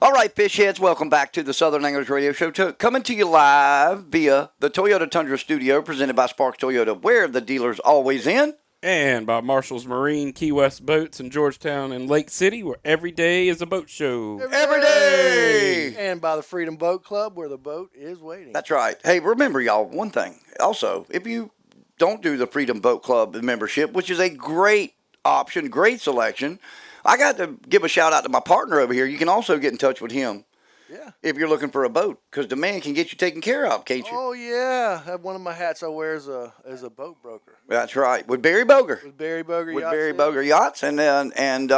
All right, fish heads, welcome back to the Southern Anglers Radio Show. Coming to you live via the Toyota Tundra Studio, presented by Sparks Toyota, where the dealer's always in. And by Marshall's Marine, Key West Boats in Georgetown and Lake City, where every day is a boat show. Every day! And by the Freedom Boat Club, where the boat is waiting. That's right. Hey, remember, y'all, one thing. Also, if you don't do the Freedom Boat Club membership, which is a great option, great selection, I got to give a shout out to my partner over here. You can also get in touch with him. Yeah. If you're looking for a boat, because the man can get you taken care of, can't you? Oh, yeah. I have one of my hats I wear as a boat broker. That's right. With Barry Boger. With Barry Boger With Yachts. Barry Boger Yachts. And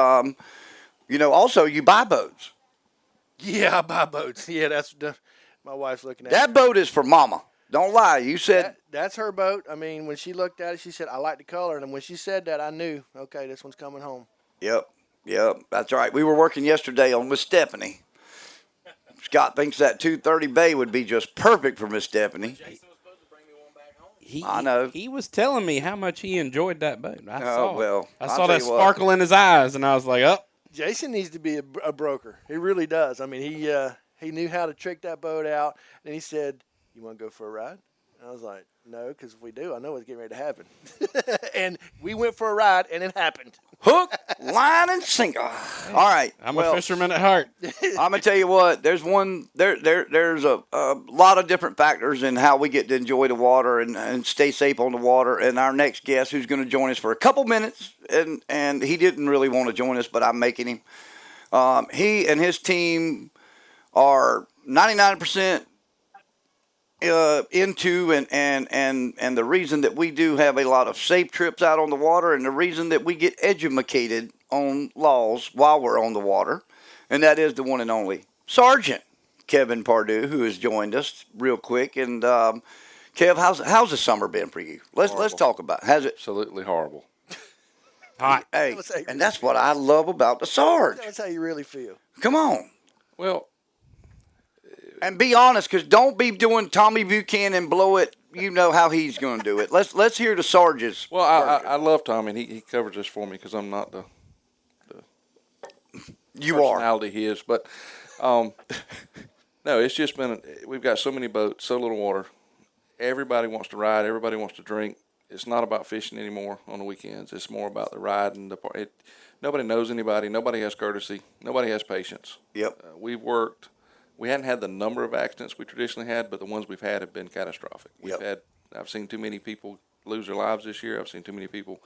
also you buy boats. Yeah, I buy boats. Yeah, that's my wife's looking at That it. boat is for mama. Don't lie. You said. That's her boat. I mean, when she looked at it, she said, I like the color. And when she said that, I knew, okay, this one's coming home. Yep. That's right. We were working yesterday on Miss Stephanie. Scott thinks that 230 Bay would be just perfect for Miss Stephanie. Jason was supposed to bring me one back home. I know. He was telling me how much he enjoyed that boat. I saw that sparkle in his eyes, and I was like, oh. Jason needs to be a broker. He really does. I mean, he knew how to trick that boat out. And he said, you want to go for a ride? And I was like, no, because if we do, I know what's getting ready to happen. And we went for a ride, and it happened. Hook, line, and sinker. All right. I'm a fisherman at heart. I'm gonna tell you what. There's a lot of different factors in how we get to enjoy the water and stay safe on the water. And our next guest, who's going to join us for a couple minutes, and he didn't really want to join us, but I'm making him. He and his team are 99%. Into and the reason that we do have a lot of safe trips out on the water, and the reason that we get educated on laws while we're on the water, and that is the one and only Sargeant Kevin Pardue, who has joined us real quick. And Kev, how's the summer been for you? Let's talk about it. Has it? Absolutely horrible. Hot. Hey, and that's what I love about the Sarge. That's how you really feel. Come on. Well, and be honest, because don't be doing Tommy Buchanan blow it. You know how he's going to do it. Let's hear the Sarge's. Well, I love Tommy, and he covers this for me because I'm not the personality he is. But no, it's just been we've got so many boats, so little water. Everybody wants to ride. Everybody wants to drink. It's not about fishing anymore on the weekends. It's more about the ride and nobody knows anybody. Nobody has courtesy. Nobody has patience. Yep. We've worked. We hadn't had the number of accidents we traditionally had, but the ones we've had have been catastrophic. I've seen too many people lose their lives this year. I've seen too many people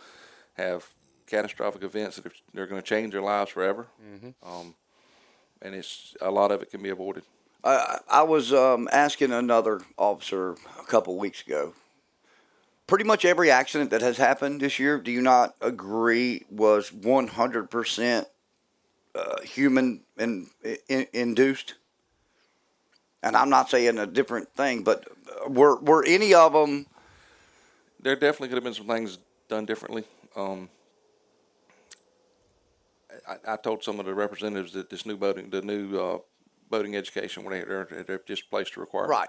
have catastrophic events that they're going to change their lives forever. Mm-hmm. And a lot of it can be avoided. I was asking another officer a couple weeks ago. Pretty much every accident that has happened this year, do you not agree, was 100% human induced? And I'm not saying a different thing, but were any of them? There definitely could have been some things done differently. I told some of the representatives that the new boating education, where they're just placed a requirement.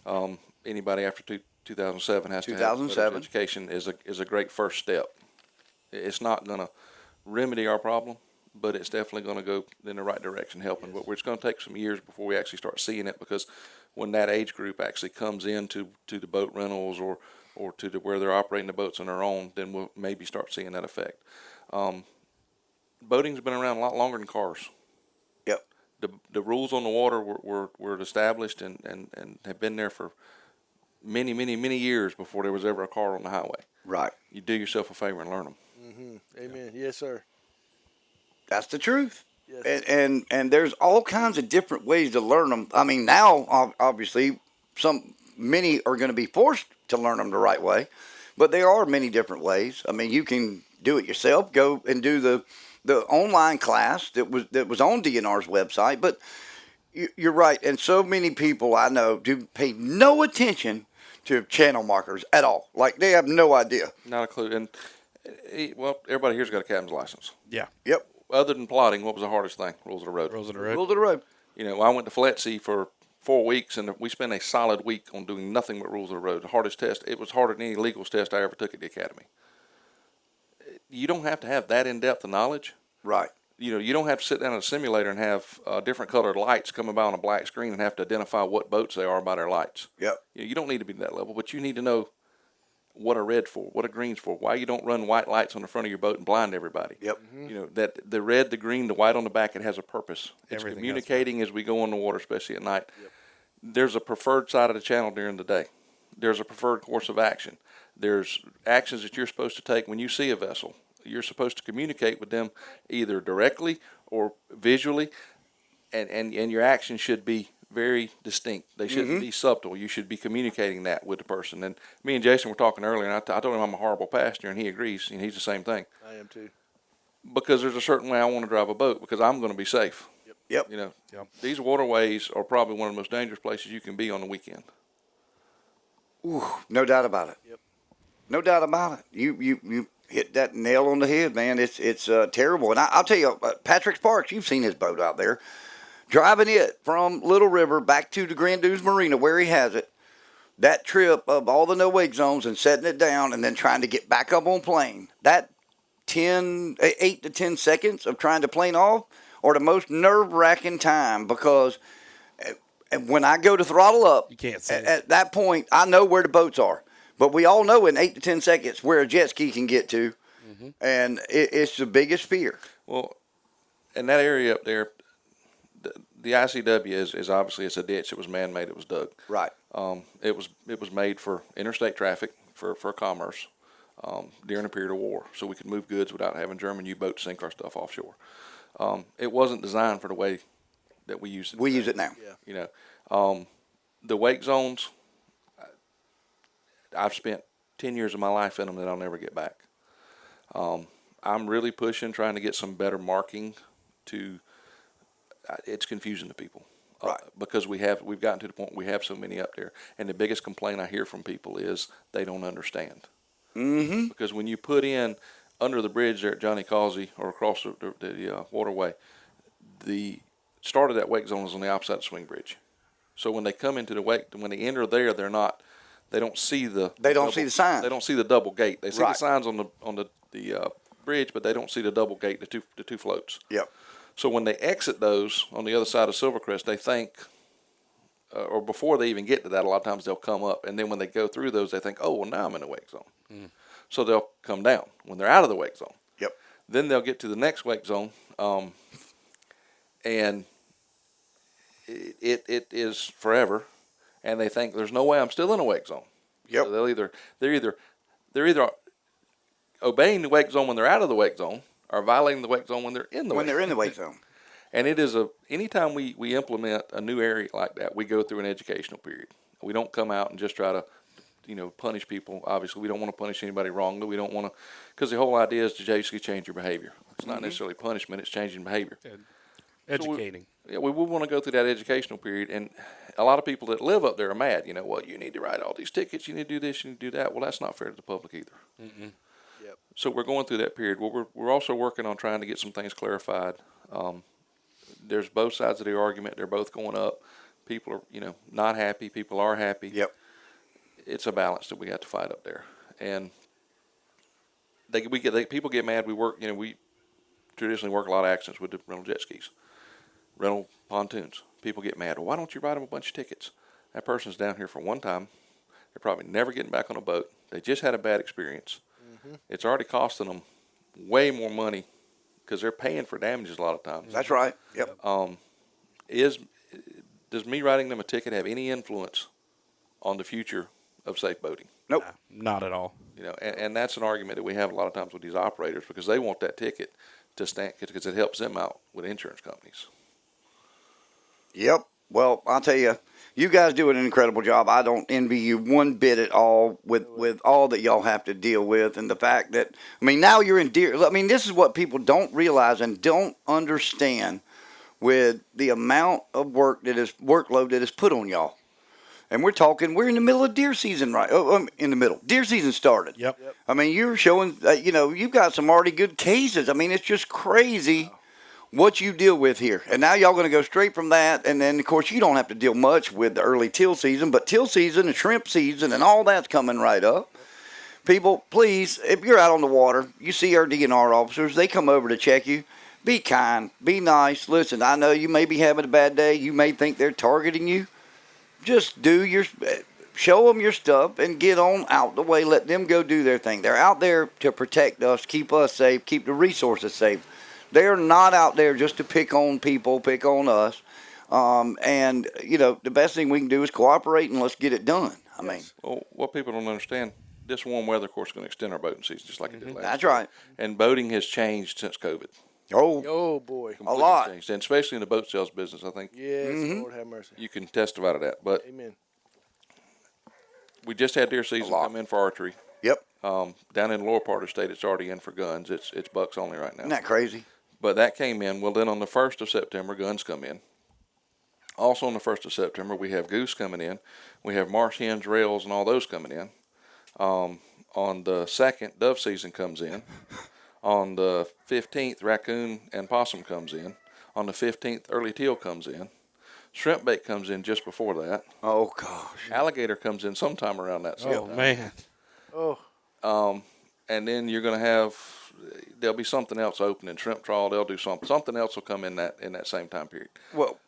Right. Anybody after 2007 has to have boating education is a great first step. It's not going to remedy our problem, but it's definitely going to go in the right direction, helping. But it's going to take some years before we actually start seeing it, because when that age group actually comes into the boat rentals or to where they're operating the boats on their own, then we'll maybe start seeing that effect. Boating's been around a lot longer than cars. Yep. The rules on the water were established and have been there for many, many, many years before there was ever a car on the highway. Right. You do yourself a favor and learn them. Mm-hmm. Amen. Yes, sir. That's the truth. Yes. And there's all kinds of different ways to learn them. I mean, now, obviously, many are going to be forced to learn them the right way, but there are many different ways. I mean, you can do it yourself, go and do the online class that was on DNR's website, but you're right. And so many people I know do pay no attention to channel markers at all. Like, they have no idea. Not a clue. And, well, everybody here's got a captain's license. Yeah. Yep. Other than plotting, what was the hardest thing? Rules of the road. Rules of the road. Rules of the road. You know, I went to FLETC for 4 weeks, and we spent a solid week on doing nothing but rules of the road. The hardest test, it was harder than any legals test I ever took at the academy. You don't have to have that in-depth of knowledge. Right. you don't have to sit down in a simulator and have different colored lights come about on a black screen and have to identify what boats they are by their lights. Yep. You don't need to be to that level, but you need to know what a red for, what a green's for, why you don't run white lights on the front of your boat and blind everybody. Yep. That the red, the green, the white on the back, it has a purpose. It's Everything communicating as we go on the water, especially at night. Yep. There's a preferred side of the channel during the day. There's a preferred course of action. There's actions that you're supposed to take when you see a vessel. You're supposed to communicate with them either directly or visually, and your actions should be very distinct. They shouldn't be subtle. You should be communicating that with the person. And me and Jason were talking earlier, and I told him I'm a horrible passenger, and he agrees, and he's the same thing. I am too. Because there's a certain way I want to drive a boat, because I'm going to be safe. Yep. These waterways are probably one of the most dangerous places you can be on the weekend. Ooh, no doubt about it. Yep. No doubt about it. You hit that nail on the head, man. It's terrible. And I'll tell you, Patrick Sparks, you've seen his boat out there. Driving it from Little River back to the Grand Dunes Marina where he has it. That trip of all the no-wake zones and setting it down and then trying to get back up on plane. That 8 to 10 seconds of trying to plane off are the most nerve-wracking time, because when I go to throttle up, You can't see at that point, I know where the boats are. But we all know in 8 to 10 seconds where a jet ski can get to, and it's the biggest fear. Well, in that area up there, the ICW is obviously, it's a ditch. It was man-made. It was dug. Right. It was made for interstate traffic, for commerce, during a period of war, so we could move goods without having German U-boats sink our stuff offshore. It wasn't designed for the way that we use it. We use it now. Yeah. The wake zones, I've spent 10 years of my life in them that I'll never get back. I'm really pushing, trying to get some better marking to. It's confusing to people, right? Because we've gotten to the point we have so many up there, and the biggest complaint I hear from people is they don't understand. Mm-hmm. Because when you put in under the bridge there at Johnny Causey or across the waterway, the start of that wake zone is on the opposite side of Swing Bridge. So when they come into the wake, when they enter there, they don't see the sign. They don't see the double gate. They see Right. the signs on the bridge, but they don't see the double gate, the two floats. Yep. So when they exit those on the other side of Silvercrest, they think, or before they even get to that, a lot of times they'll come up, and then when they go through those, they think, oh, well, now I'm in the wake zone. So they'll come down when they're out of the wake zone. Yep. Then they'll get to the next wake zone, and it is forever, and they think there's no way I'm still in a wake zone. Yep. So they're either obeying the wake zone when they're out of the wake zone, or violating the wake zone when they're in the wake zone. And it is anytime we implement a new area like that, we go through an educational period. We don't come out and just try to, punish people. Obviously, we don't want to punish anybody wrongly. We don't want to, because the whole idea is to basically change your behavior. It's not necessarily punishment; it's changing behavior. Educating. So we want to go through that educational period, and a lot of people that live up there are mad. Well, you need to write all these tickets. You need to do this. You need to do that. Well, that's not fair to the public either. Mm-mm. Yep. So we're going through that period. Well, we're also working on trying to get some things clarified. There's both sides of the argument. They're both going up. People are, not happy. People are happy. Yep. It's a balance that we got to fight up there, and people get mad. We work, we traditionally work a lot of accidents with the rental jet skis, rental pontoons. People get mad. Well, why don't you write them a bunch of tickets? That person's down here for one time. They're probably never getting back on a boat. They just had a bad experience. Mm-hmm. It's already costing them way more money because they're paying for damages a lot of times. That's right. Yep. Does me writing them a ticket have any influence on the future of safe boating? Nope. Not at all. And that's an argument that we have a lot of times with these operators, because they want that ticket to stand, because it helps them out with insurance companies. Yep. Well, I'll tell you, you guys do an incredible job. I don't envy you one bit at all with all that y'all have to deal with, and the fact that, now you're in Deer. This is what people don't realize and don't understand with the amount of workload that is put on y'all. And we're in the middle of deer season, right? In the middle. Deer season started. Yep. You're showing, you've got some already good cases. It's just crazy what you deal with here. And now y'all going to go straight from that. And then, of course, you don't have to deal much with the early teal season, but teal season and shrimp season and all that's coming right up. People, please, if you're out on the water, you see our DNR officers, they come over to check you. be kind, be nice. Listen, I know you may be having a bad day. You may think they're targeting you. Just show them your stuff and get on out the way. Let them go do their thing. They're out there to protect us, keep us safe, keep the resources safe. They're not out there just to pick on people, pick on us. And, the best thing we can do is cooperate and let's get it done. I mean. Well, what people don't understand, this warm weather, of course, is going to extend our boating season just like it did last That's year. right. And boating has changed since COVID. Oh boy. Completely lot. changed. And especially in the boat sales business, I think Yes, Lord have mercy. you can testify to that. But Amen. we just had deer season come in for archery. Yep. Down in the lower part of the state, it's already in for guns. It's bucks only right now. Isn't that crazy? But that came in. Well, then on the 1st of September, guns come in. Also on the 1st of September, we have goose coming in. We have marsh hens, rails, and all those coming in. On the 2nd, dove season comes in. On the 15th, raccoon and possum comes in. On the 15th, early teal comes in. Shrimp bait comes in just before that. Oh, gosh. Alligator comes in sometime around that same time. man. Oh, And then you're going to have, there'll be something else opening. Shrimp trawl, they'll do something else will come in that same time period. Well,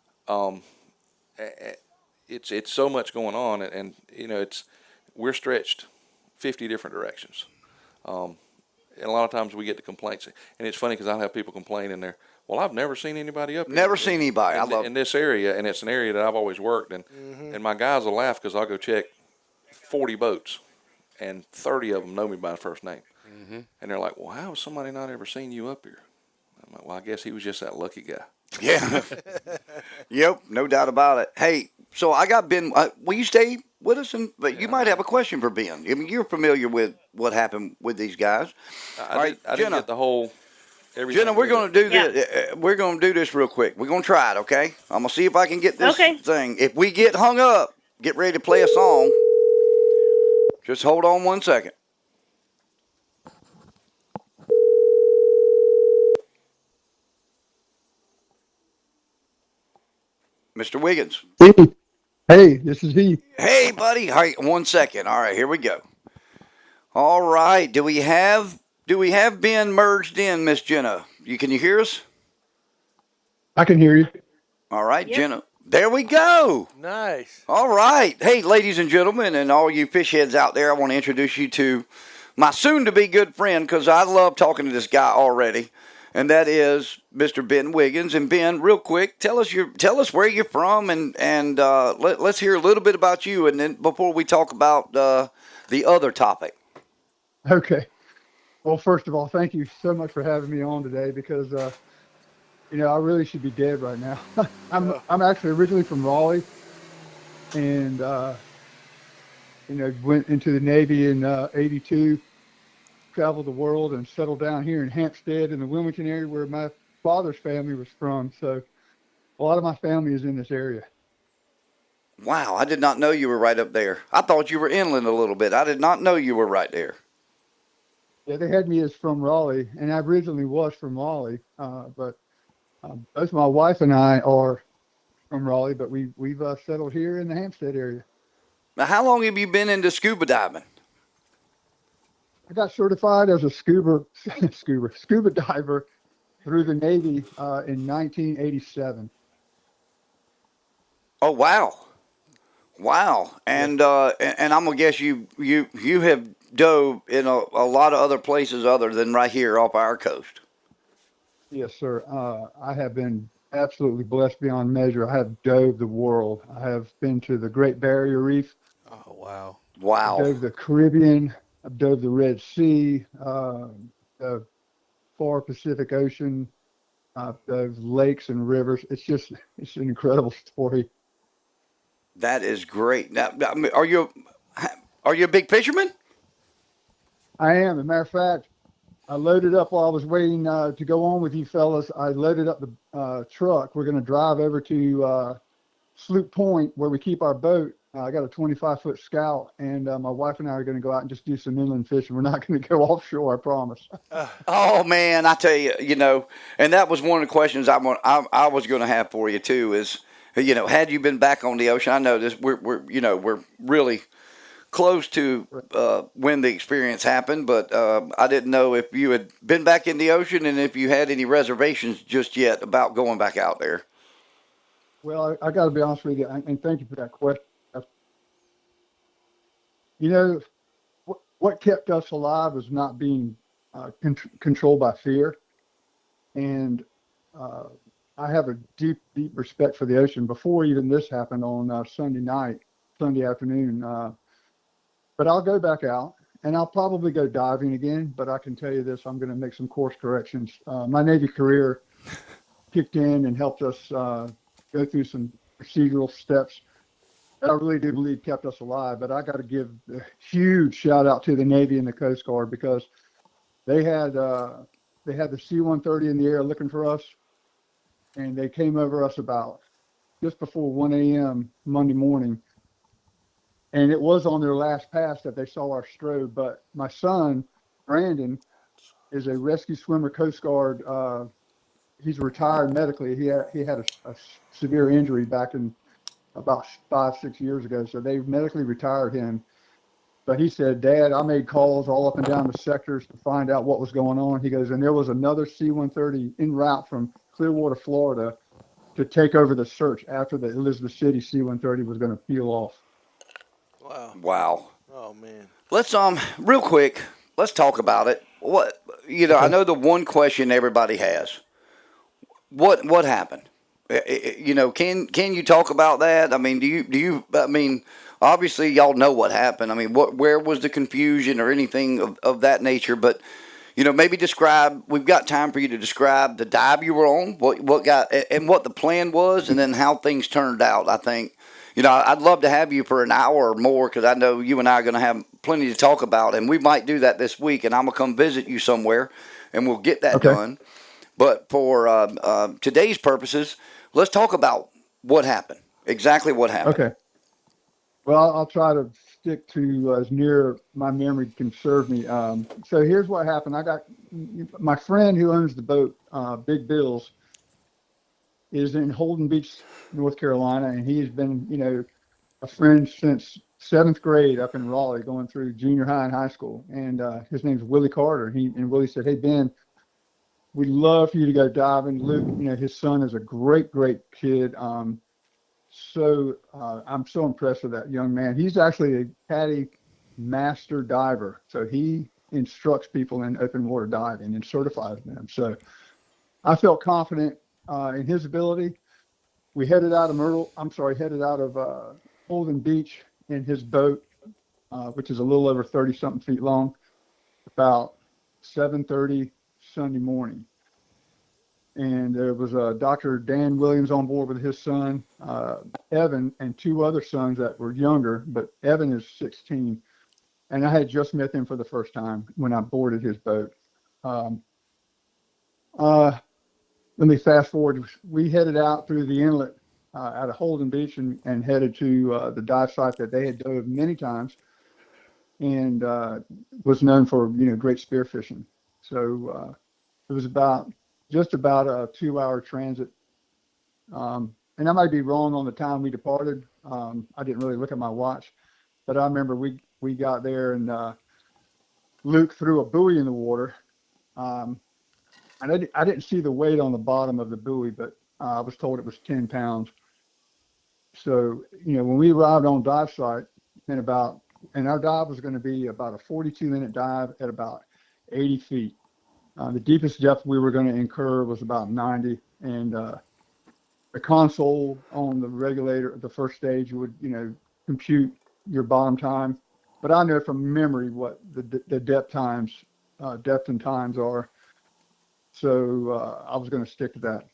It's so much going on, and we're stretched 50 different directions. And a lot of times we get the complaints, and it's funny because I'll have people complain in there. Well, I've never seen anybody up here. never seen anybody. I love in this area, and it's an area that I've always worked in. And my guys will laugh because I'll go check 40 boats, and 30 of them know me by first name. And they're like, "Well, how has somebody not ever seen you up here?" I'm like, "Well, I guess he was just that lucky guy." Yeah. Yep, no doubt about it. Hey, so I got Ben. Will you stay with us? But you might have a question for Ben. I mean, you're familiar with what happened with these guys. I didn't get the whole. Everything Jenna, we're going to do this. We're going to do this real quick. We're going to try it, okay? I'm going to see if I can get this thing. If we get hung up, get ready to play a song. Just hold on 1 second. Mr. Wiggins. Hey, this is he. Hey, buddy. All right, 1 second. All right, here we go. All right. Do we have Ben merged in, Miss Jenna? Can you hear us? I can hear you. All right, yep. Jenna. There we go. nice. All right. Hey, ladies and gentlemen, and all you fish heads out there, I want to introduce you to my soon-to-be good friend, because I love talking to this guy already, and that is Mr. Ben Wiggins. And Ben, real quick, tell us where you're from, and let's hear a little bit about you, and then before we talk about the other topic. Okay. Well, first of all, thank you so much for having me on today, because I really should be dead right now. I'm actually originally from Raleigh, and went into the Navy in '82. Traveled the world and settled down here in Hampstead in the Wilmington area where my father's family was from. So a lot of my family is in this area. Wow, I did not know you were right up there. I thought you were inland a little bit. I did not know you were right there. Yeah, they had me as from Raleigh, and I originally was from Raleigh, but both my wife and I are from Raleigh, but we've settled here in the Hampstead area. Now, how long have you been into scuba diving? I got certified as a scuba diver through the Navy in 1987. Oh, wow! And I'm gonna guess you have dove in a lot of other places other than right here off our coast. Yes, sir. I have been absolutely blessed beyond measure. I have dove the world. I have been to the Great Barrier Reef. Oh, wow. Wow. I dove the Caribbean. I've dove the Red Sea, the far Pacific Ocean, those lakes and rivers. It's an incredible story. That is great. Now, are you a big fisherman? I am. As a matter of fact, I loaded up while I was waiting to go on with you fellas. I loaded up the truck. We're going to drive over to Sloop Point where we keep our boat. I got a 25-foot Scout, and my wife and I are going to go out and just do some inland fishing. We're not going to go offshore, I promise. Oh man, I tell you, and that was one of the questions I was going to have for you too. Is had you been back on the ocean? I know this. We're really close to when the experience happened, but I didn't know if you had been back in the ocean and if you had any reservations just yet about going back out there. Well, I got to be honest with you, and thank you for that question. You know, what kept us alive was not being controlled by fear. And I have a deep, deep respect for the ocean. Before even this happened on Sunday afternoon. But I'll go back out, and I'll probably go diving again. But I can tell you this, I'm going to make some course corrections. My Navy career kicked in and helped us go through some procedural steps that I really do believe kept us alive. But I got to give a huge shout out to the Navy and the Coast Guard, because they had the C-130 in the air looking for us, and they came over us about just before 1 a.m. Monday morning. And it was on their last pass that they saw our strobe. But my son, Brandon, is a rescue swimmer, Coast Guard. He's retired medically. He had a severe injury back in about 5-6 years ago. So they medically retired him. But he said, Dad, I made calls all up and down the sectors to find out what was going on. He goes, and there was another C-130 en route from Clearwater, Florida, to take over the search after the Elizabeth City C-130 was going to peel off. Wow. Oh man. Let's real quick, let's talk about it. What I know the one question everybody has. What happened? Can you talk about that? I mean, do you I mean, obviously y'all know what happened. I mean, where was the confusion or anything of that nature, but maybe describe, we've got time for you to describe the dive you were on, what got, and what the plan was, and then how things turned out. I think, I'd love to have you for an hour or more, because I know you and I are going to have plenty to talk about, and we might do that this week, and I'm going to come visit you somewhere, and we'll get that done. But for today's purposes, let's talk about what happened, exactly what happened. Okay. Well, I'll try to stick to as near my memory can serve me. So here's what happened. I got my friend who owns the boat, Big Bills, is in Holden Beach, North Carolina, and he has been, a friend since 7th grade up in Raleigh, going through junior high and high school. And his name's Willie Carter. And Willie said, "Hey Ben, we'd love for you to go diving." Luke, his son is a great, great kid. So I'm so impressed with that young man. He's actually a PADI master diver. So he instructs people in open water diving and certifies them. So I felt confident in his ability. We headed out of Holden Beach in his boat, which is a little over 30-something feet long, about 7:30 Sunday morning. And there was Dr. Dan Williams on board with his son, Evan, and 2 other sons that were younger, but Evan is 16. And I had just met him for the first time when I boarded his boat. Let me fast forward. We headed out through the inlet out of Holden Beach and headed to the dive site that they had dove many times, and was known for great spearfishing. So it was just about a 2-hour transit. And I might be wrong on the time we departed. I didn't really look at my watch, but I remember we got there, and Luke threw a buoy in the water. And I didn't see the weight on the bottom of the buoy, but I was told it was 10 pounds. So, when we arrived on dive site, and our dive was going to be about a 42-minute dive at about 80 feet. The deepest depth we were going to incur was about 90, and the console on the regulator, the first stage, would compute your bottom time. But I know from memory what the depth and times are. So I was going to stick to that.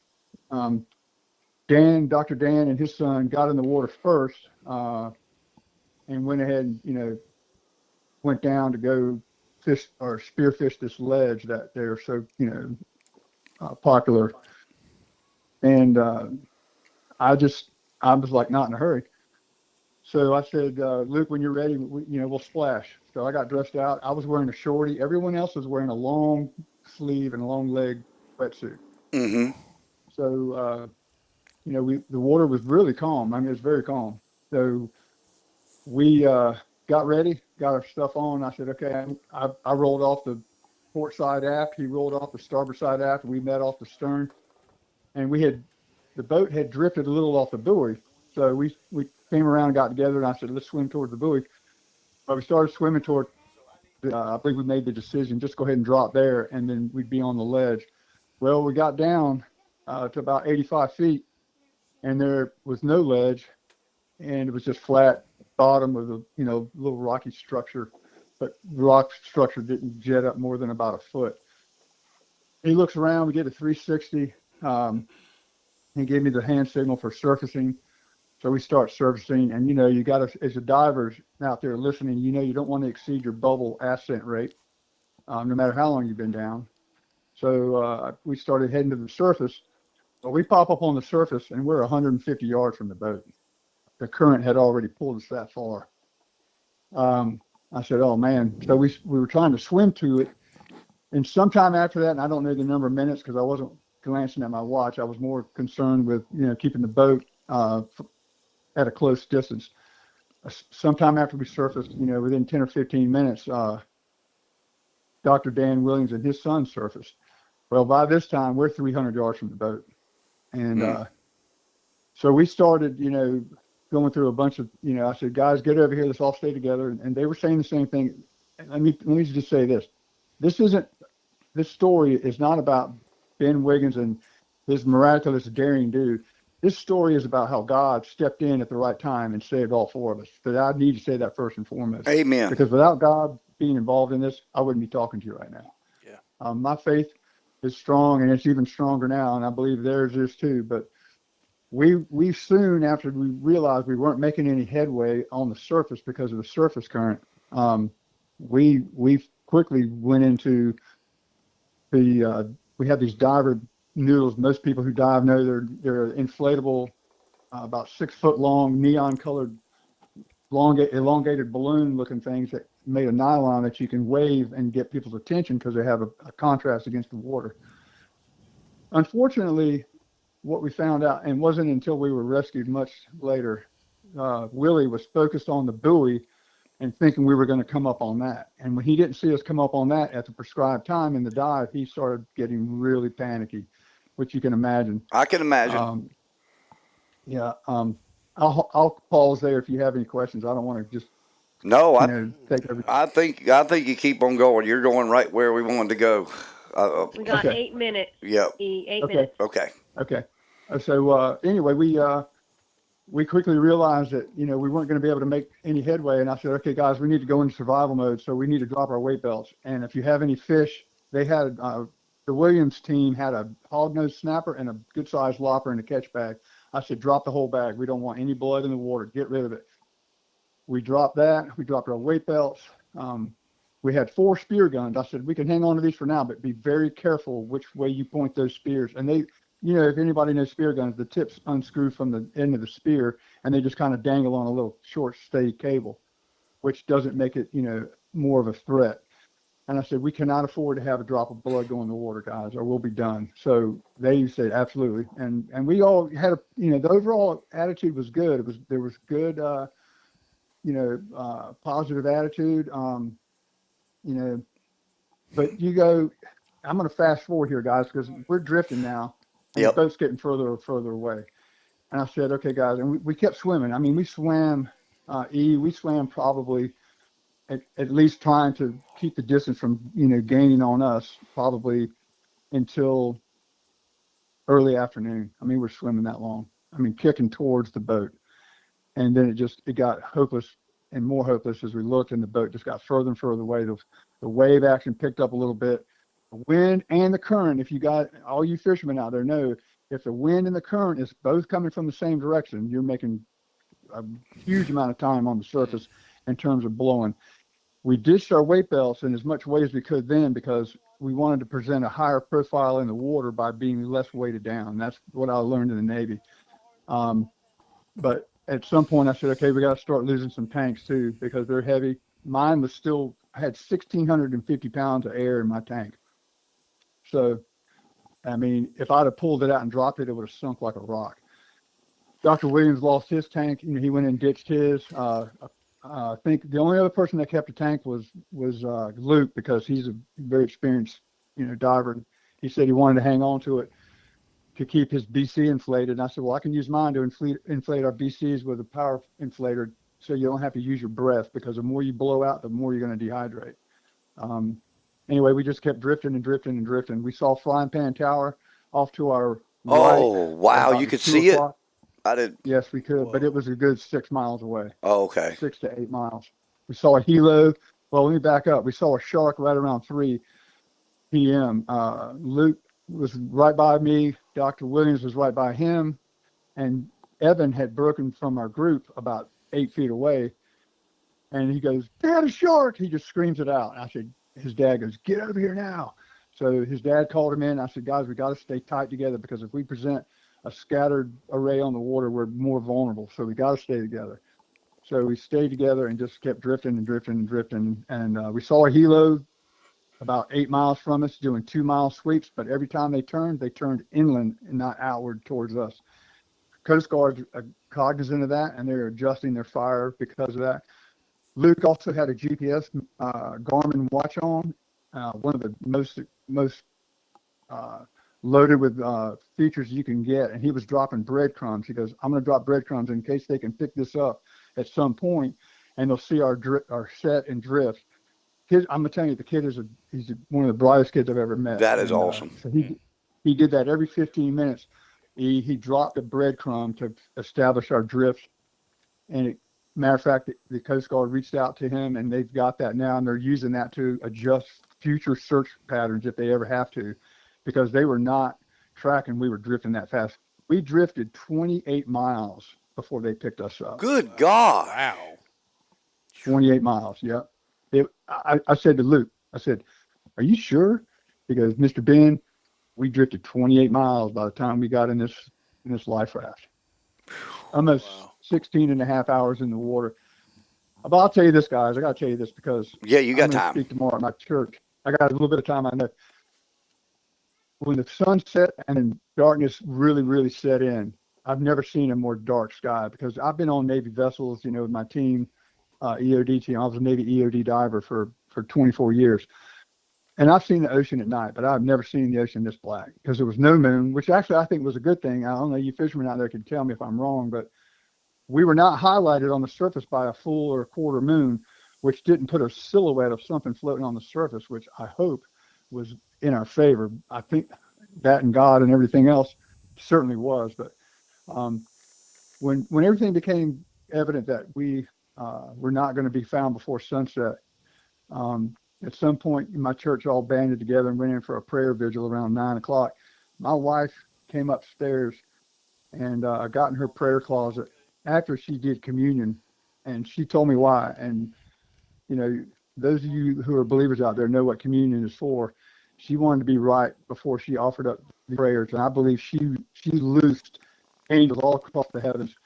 Dr. Dan and his son got in the water first, and went ahead and went down to go fish or spearfish this ledge that they're so popular. And I was like, not in a hurry. So I said, Luke, when you're ready, we'll splash. So I got dressed out. I was wearing a shorty. Everyone else was wearing a long sleeve and long leg wetsuit. Mm-hmm. So the water was really calm. I mean, it was very calm. So we got ready, got our stuff on. I said, okay, I rolled off the port side aft. He rolled off the starboard side aft. We met off the stern, and the boat had drifted a little off the buoy. So we came around and got together, and I said, let's swim toward the buoy. But we started swimming toward, I think we made the decision, just go ahead and drop there, and then we'd be on the ledge. Well, we got down to about 85 feet, and there was no ledge, and it was just flat bottom of the, little rocky structure, but the rock structure didn't jet up more than about a foot. He looks around, we get a 360. He gave me the hand signal for surfacing. So we start surfacing, and you got to, as a divers out there listening, you don't want to exceed your bubble ascent rate, no matter how long you've been down. So we started heading to the surface. Well, we pop up on the surface, and we're 150 yards from the boat. The current had already pulled us that far. I said, "Oh man!" So we were trying to swim to it, and sometime after that, and I don't know the number of minutes because I wasn't glancing at my watch. I was more concerned with keeping the boat at a close distance. Sometime after we surfaced, within 10 or 15 minutes, Dr. Dan Williams and his son surfaced. Well, by this time, we're 300 yards from the boat. And so we started, going through a bunch of, I said, guys, get over here. Let's all stay together. And they were saying the same thing. Let me just say this. This story is not about Ben Wiggins and his miraculous daring do. This story is about how God stepped in at the right time and saved all four of us. So I need to say that first and foremost. Amen. Because without God being involved in this, I wouldn't be talking to you right now. Yeah. My faith is strong, and it's even stronger now, and I believe theirs is too. But we soon, after we realized we weren't making any headway on the surface because of the surface current, we quickly went into we had these diver noodles. Most people who dive know they're inflatable, about 6 foot long, neon colored, elongated balloon looking things that made of nylon that you can wave and get people's attention because they have a contrast against the water. Unfortunately, what we found out, and wasn't until we were rescued much later, Willie was focused on the buoy and thinking we were going to come up on that. And when he didn't see us come up on that at the prescribed time in the dive, he started getting really panicky, which you can imagine. I can imagine. I'll pause there if you have any questions. I don't want to just take everything. I think you keep on going. You're going right where we wanted to go. We got 8 minutes. Yep. 8 minutes. Okay. So anyway, we quickly realized that we weren't going to be able to make any headway, and I said, okay, guys, we need to go into survival mode, so we need to drop our weight belts. And if you have any fish, they had the Williams team had a hog-nosed snapper and a good-sized lopper in a catch bag. I said, drop the whole bag. We don't want any blood in the water. Get rid of it. We dropped that. We dropped our weight belts. We had 4 spear guns. I said, we can hang on to these for now, but be very careful which way you point those spears. And they, if anybody knows spear guns, the tips unscrew from the end of the spear, and they just kind of dangle on a little short, steady cable, which doesn't make it, more of a threat. And I said, we cannot afford to have a drop of blood go in the water, guys, or we'll be done. So they said, absolutely. And we all had the overall attitude was good. There was good, positive attitude, but I'm going to fast forward here, guys, because we're drifting now. And the boat's getting further and further away. And I said, okay, guys, and we kept swimming. I mean, we swam, we swam probably at least trying to keep the distance from, gaining on us probably until early afternoon. I mean, we're swimming that long. I mean, kicking towards the boat. And then it got hopeless and more hopeless as we looked, and the boat just got further and further away. The wave action picked up a little bit. The wind and the current, if you got all you fishermen out there know, if the wind and the current is both coming from the same direction, you're making a huge amount of time on the surface in terms of blowing. We ditched our weight belts in as much weight as we could then because we wanted to present a higher profile in the water by being less weighted down. That's what I learned in the Navy. But at some point I said, okay, we got to start losing some tanks too because they're heavy. Mine was I had 1,650 pounds of air in my tank. So, I mean, if I'd have pulled it out and dropped it, it would have sunk like a rock. Dr. Williams lost his tank. He went and ditched his. I think the only other person that kept a tank was Luke, because he's a very experienced, diver. He said he wanted to hang on to it to keep his BC inflated. And I said, well, I can use mine to inflate our BCs with a power inflator, so you don't have to use your breath, because the more you blow out, the more you're going to dehydrate. Anyway, we just kept drifting and drifting and drifting. We saw Flying Pan Tower off to our right. Oh, wow. You could see it? I did. Yes, we could, but it was a good 6 miles away. Oh, okay. 6 to 8 miles. We saw a helo. Well, let me back up. We saw a shark right around 3 p.m. Luke was right by me. Dr. Williams was right by him. And Evan had broken from our group about 8 feet away. And he goes, "Dad, a shark!" He just screams it out. And I said, his dad goes, "Get over here now." So his dad called him in. I said, "Guys, we got to stay tight together, because if we present a scattered array on the water, we're more vulnerable. So we got to stay together." So we stayed together and just kept drifting and drifting and drifting. And we saw a helo about 8 miles from us doing 2-mile sweeps. But every time they turned inland and not outward towards us. Coast Guard cognizant of that, and they're adjusting their fire because of that. Luke also had a GPS Garmin watch on, one of the most loaded with features you can get, and he was dropping breadcrumbs. He goes, "I'm going to drop breadcrumbs in case they can pick this up at some point, and they'll see our set and drift." I'm going to tell you, the kid he's one of the brightest kids I've ever met. That is awesome. So he did that every 15 minutes. He dropped a breadcrumb to establish our drift, and matter of fact, the Coast Guard reached out to him, and they've got that now, and they're using that to adjust future search patterns if they ever have to, because they were not tracking. We were drifting that fast. We drifted 28 miles before they picked us up. Good God. Wow. 28 miles, yeah. I said to Luke, I said, "Are you sure?" He goes, "Mr. Ben, we drifted 28 miles by the time we got in this life raft. Almost 16 and a half hours in the water." But I'll tell you this, guys. I got to tell you this, because you got I'm gonna time. speak tomorrow at my church. I got a little bit of time, I know. When the sun set and then darkness really, really set in, I've never seen a more dark sky, because I've been on Navy vessels, with my team, EOD team. I was a Navy EOD diver for 24 years. And I've seen the ocean at night, but I've never seen the ocean this black, because there was no moon, which actually I think was a good thing. I don't know, you fishermen out there can tell me if I'm wrong, but we were not highlighted on the surface by a full or a quarter moon, which didn't put a silhouette of something floating on the surface, which I hope was in our favor. I think that and God and everything else certainly was. But when everything became evident that we were not going to be found before sunset, at some point my church all banded together and went in for a prayer vigil around 9 o'clock. My wife came upstairs and got in her prayer closet after she did communion, and she told me why. And those of you who are believers out there know what communion is for. She wanted to be right before she offered up the prayers, and I believe she loosed angels all across the heavens,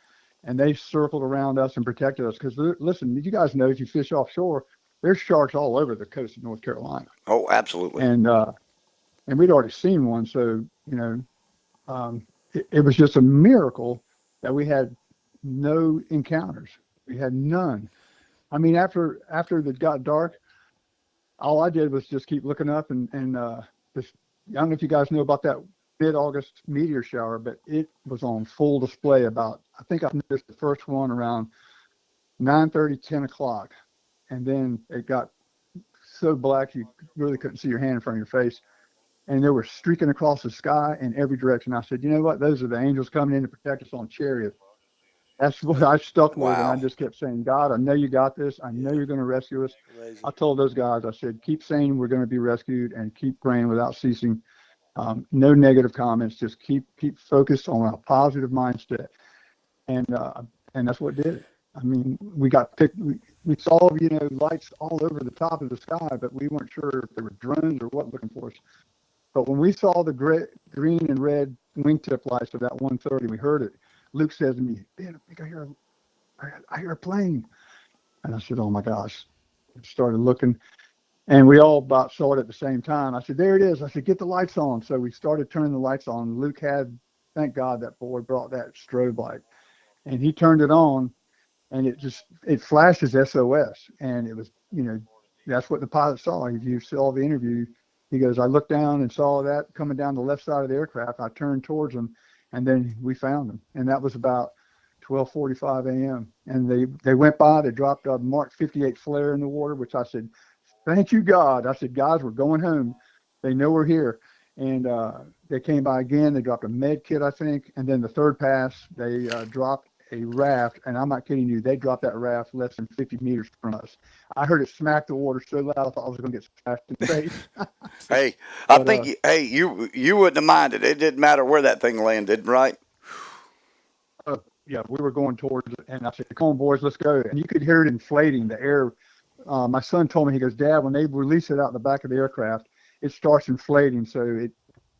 and they circled around us and protected us. Because listen, you guys know, if you fish offshore, there's sharks all over the coast of North Carolina. Oh, absolutely. And we'd already seen one, so it was just a miracle that we had no encounters. We had none. I mean, after it got dark, all I did was just keep looking up and just, I don't know if you guys know about that mid-August meteor shower, but it was on full display about, I think I noticed the first one around 9:30, 10 o'clock. And then it got so black you really couldn't see your hand in front of your face. And they were streaking across the sky in every direction. I said, "You know what? Those are the angels coming in to protect us on chariots." That's what I stuck with. Wow. And I just kept saying, "God, I know you got this. I know you're going to rescue us." Amazing. I told those guys, I said, "Keep saying we're going to be rescued and keep praying without ceasing. No negative comments. Just keep focused on a positive mindset." And that's what did it. I mean, we got picked. We saw, lights all over the top of the sky, but we weren't sure if they were drones or what looking for us. But when we saw the green and red wingtip lights of that 130, we heard it. Luke says to me, "Ben, I think I hear a plane." And I said, "Oh my gosh." I started looking, and we all about saw it at the same time. I said, "There it is." I said, "Get the lights on." So we started turning the lights on. Luke had, thank God that boy brought that strobe light, and he turned it on. and it flashes SOS, and it was, that's what the pilot saw. If you saw the interview, he goes, I looked down and saw that coming down the left side of the aircraft. I turned towards them, and then we found them, and that was about 12:45 a.m. And they went by. They dropped a Mark 58 flare in the water, which I said, thank you, God. I said, guys, we're going home. They know we're here. And they came by again. They dropped a med kit, I think. And then the third pass, they dropped a raft. And I'm not kidding you. They dropped that raft less than 50 meters from us. I heard it smack the water so loud, I thought I was going to get smashed in the face. Hey, I think, you wouldn't have minded. It didn't matter where that thing landed, right? Yeah, we were going towards it. And I said, come on, boys, let's go. And you could hear it inflating the air. My son told me, he goes, Dad, when they release it out the back of the aircraft, it starts inflating. So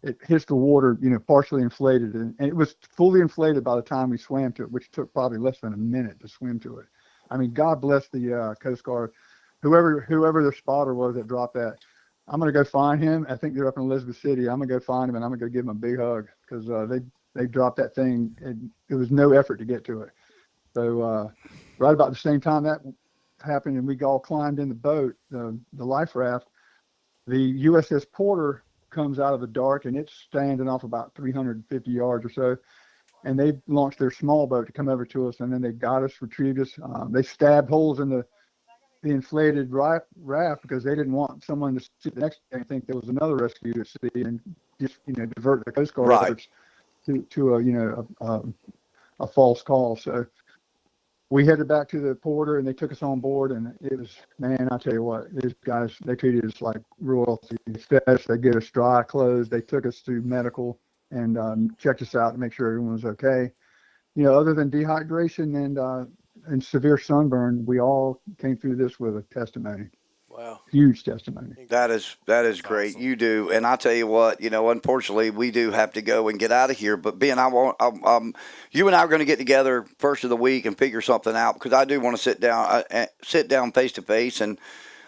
it hits the water, partially inflated. And it was fully inflated by the time we swam to it, which took probably less than a minute to swim to it. I mean, God bless the Coast Guard, whoever their spotter was that dropped that. I'm going to go find him. I think they're up in Elizabeth City. I'm going to go find him, and I'm going to go give him a big hug because they dropped that thing. And it was no effort to get to it. So right about the same time that happened and we all climbed in the boat, the life raft, the USS Porter comes out of the dark and it's standing off about 350 yards or so. And they launched their small boat to come over to us, and then they got us, retrieved us. They stabbed holes in the inflated raft because they didn't want someone to see the next day and think there was another rescue at sea and just divert the Coast Guard efforts to a false call. So we headed back to the Porter, and they took us on board, and it was, man, I tell you what, these guys, they treated us like royalty. They get us dry clothes. They took us to medical and checked us out to make sure everyone was okay. Other than dehydration and severe sunburn, we all came through this with a testimony. Wow. Huge testimony. That is great. Awesome. You do. And I tell you what, unfortunately we do have to go and get out of here, but Ben, you and I are going to get together first of the week and figure something out, because I do want to sit down face to face, and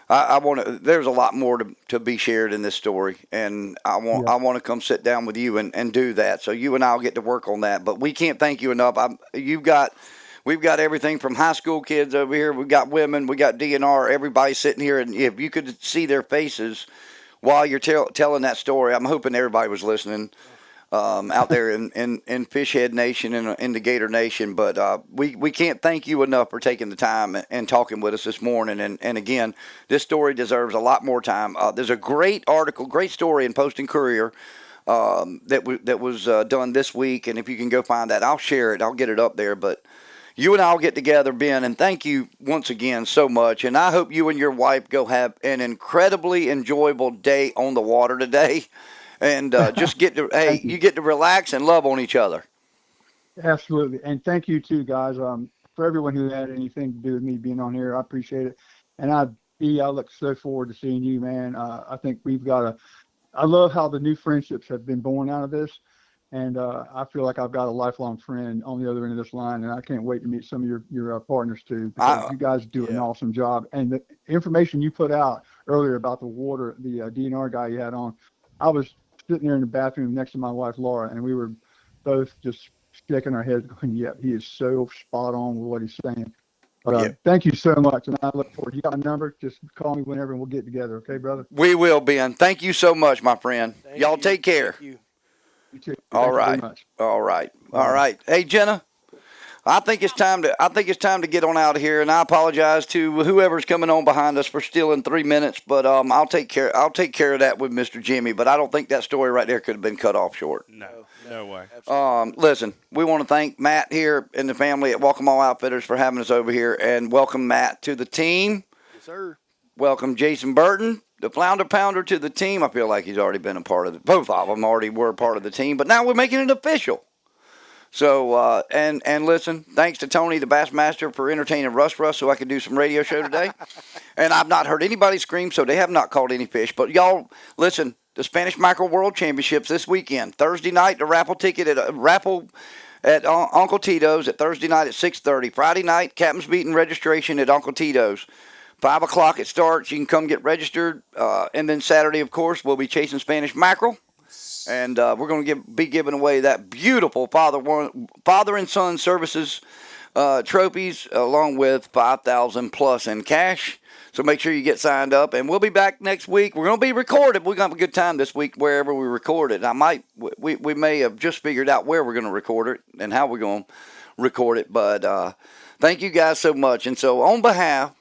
I want to, there's a lot more to be shared in this story, and I want to come sit down with you and do that. So you and I will get to work on that, but we can't thank you enough. We've got everything from high school kids over here. We've got women. We got DNR. Everybody sitting here. And if you could see their faces while you're telling that story, I'm hoping everybody was listening out there in Fishhead Nation and in the Gator Nation. But we can't thank you enough for taking the time and talking with us this morning. And again, this story deserves a lot more time. There's a great article, great story in Post and Courier that was done this week. And if you can go find that, I'll share it. I'll get it up there. But you and I will get together, Ben, and thank you once again so much. And I hope you and your wife go have an incredibly enjoyable day on the water today, and just get to you get to relax and love on each other. Absolutely, and thank you too, guys. For everyone who had anything to do with me being on here, I appreciate it. And I look so forward to seeing you, man. I think I love how the new friendships have been born out of this. And I feel like I've got a lifelong friend on the other end of this line, and I can't wait to meet some of your partners too. Because you guys do an awesome job. And the information you put out earlier about the water, the DNR guy you had on, I was sitting there in the bathroom next to my wife Laura, and we were both just shaking our heads, going, "Yeah, he is so spot on with what he's saying." But thank you so much, and I look forward. You got my number? Just call me whenever, and we'll get together. Okay, brother? We will, Ben. Thank you so much, my friend. Y'all take care. Thank you. All right. Hey, Jenna, I think it's time to get on out of here, and I apologize to whoever's coming on behind us for stealing 3 minutes, but I'll take care of that with Mr. Jimmy. But I don't think that story right there could have been cut off short. No way. Listen, we want to thank Matt here and the family at Welcome All Outfitters for having us over here, and welcome Matt to the team. Yes, sir. Welcome Jason Burton, the Flounder Pounder, to the team. I feel like he's already been a part of both of them already were part of the team, but now we're making it official. So, and listen, thanks to Tony, the Bassmaster, for entertaining Russ so I could do some radio show today. And I've not heard anybody scream, so they have not caught any fish. But y'all, listen, the Spanish Mackerel World Championships this weekend. Thursday night, the raffle ticket at Uncle Tito's at Thursday night at 6:30. Friday night, Captain's Meeting registration at Uncle Tito's. 5 o'clock it starts. You can come get registered. And then Saturday, of course, we'll be chasing Spanish mackerel. And we're going to be giving away that beautiful father and son services trophies along with $5,000 plus in cash. So make sure you get signed up, and we'll be back next week. We're going to be recorded. We're going to have a good time this week wherever we record it. We may have just figured out where we're going to record it and how we're going to record it. But thank you guys so much. And so on behalf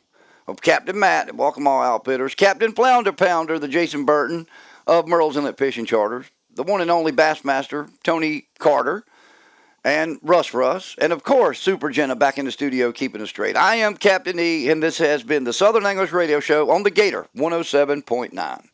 of Captain Matt at Welcome All Outfitters, Captain Flounder Pounder, the Jason Burton of Merle's Inlet Fishing Charters, the one and only Bassmaster, Tony Carter, and Russ, and of course, Super Jenna back in the studio keeping us straight. I am Captain E, and this has been the Southern Anglers Radio Show on the Gator 107.9.